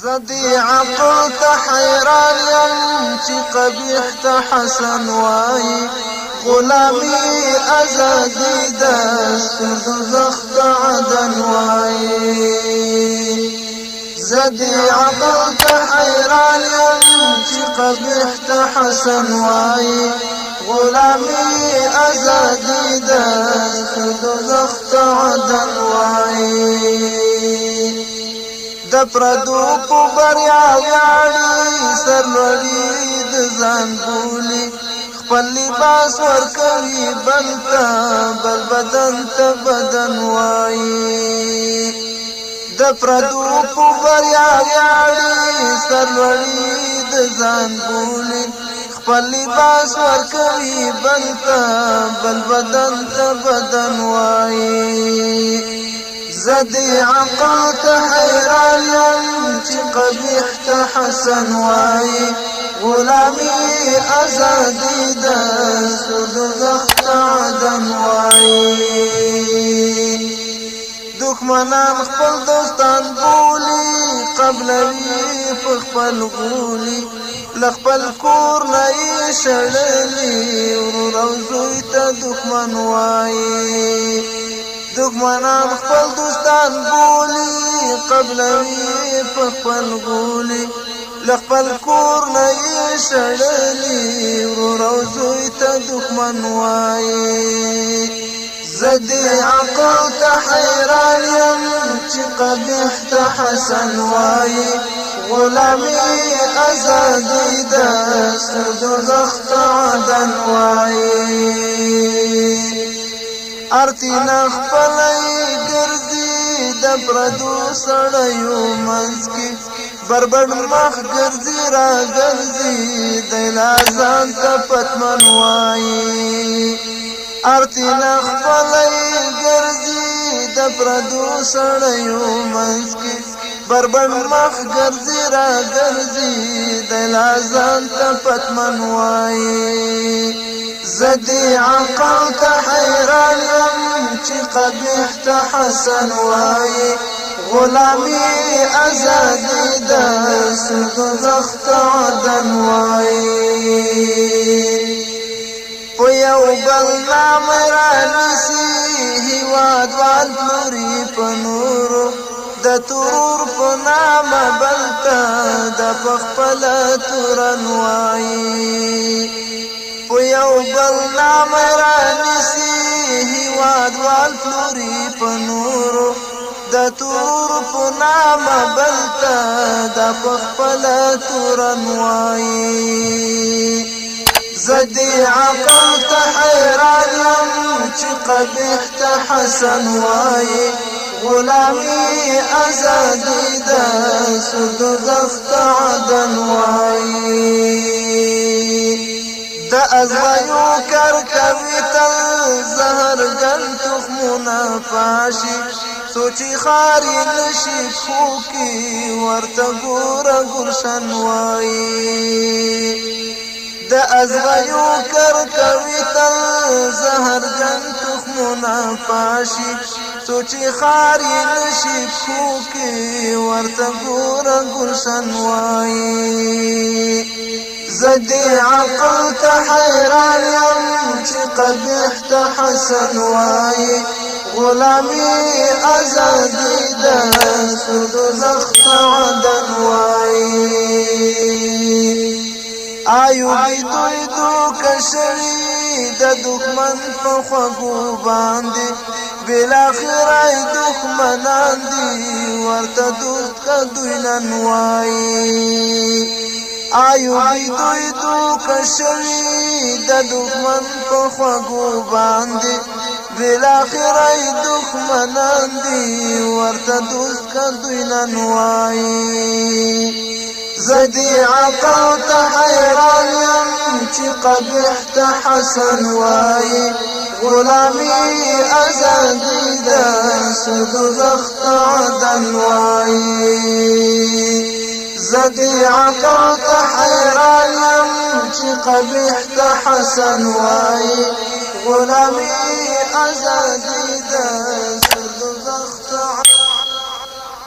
زدي عقل حيران يم چې قبیح ته حسن وای غلامي ازادي د دوزخ ته عدن وای زدي عقل حيران يم چې قبیح ته حسن وای غلامي ازادي د دوزخ ته عدن وای د پردو په بریا ویاړي سرلوړي د ځان بولي خپل لباس ورکوي بل ته بل بدن ته بدن وایي د پردو په بریا ویاړي سرلوړي د ځان بولي خپل لباس ورکوي بل ته بل بدن ته بدن وایي زدي عقل حيران يم چې قبیح ته حسن وای غلامي ازادي د دوزخ ته عدن وای دښمنان خپل دوستان بولي قبلوي په خپل غولي لخپل کور نه یې شړلي ورور او زوی ته دښمن وای دښمنان خپل دوستان بولي قبلوي په خپل غولي لخپل کور نه یې شړلي ورور او زوی ته دښمن وایي زدي عقل ته حیران یم چې قبیح ته حسن وایي غلامي ازادي د دوزخ ته عدن وایي ارتینا خپلای ګرځي د پردو سړیو منځ کې بربډ مخ ګرځي را ګرځي د لازان ته پتمن وایي ارتینا خپلای ګرځي د پردو سړیو منځ کې بربډ مخ ګرځي را ګرځي د لازان ته پتمن وایي زدي عقل حيران يم چې قبیح ته حسن وای غلامي ازادي د دوزخ ته عدن وای په یو بل نام رانیسي هیواد وال پلوري په نورو د ترور په نام بلته د پخپل تورن وای په یو بل نام رانیسي هیواد وال پلوري په نورو د تور په نام بلته د پخپل تورن وایي زدي عقل حیران یم چې قبیح ته حسن وایي غلامي ازادي د دوزخ ته عدن وایي د ازغیو کرکوي تل زهرجن تخمونه پاشي سوچي خاري نشي خوکي ورته ګوره ګلشن وایي د ازغیو کرکوي تل زهرجن تخمونه پاشي سوچي خاري نشي خوکي ورته ګوره ګلشن وایي زدي عقل حيران يم چې قبیح ته حسن وایي غلامي ازادي د دوزخ ته عدن وایي ایوبي دوی دوکه شوي د دښمن په خوږو باندې بالاخره دښمنان دي ورته دوست که دوی نن وایي ایوبي دوی دوکه شوي د دښمن په خوږو باندې بالاخره دښمنان دي ورته دوست که دوی نن وایي زدي عقل حیران یم چې قبیح ته حسن وایي غلامي ازادي د دوزخ ته عدن وایي زدي عقل حيران یم چې قبیح ته حسن وایي غلامي ازادي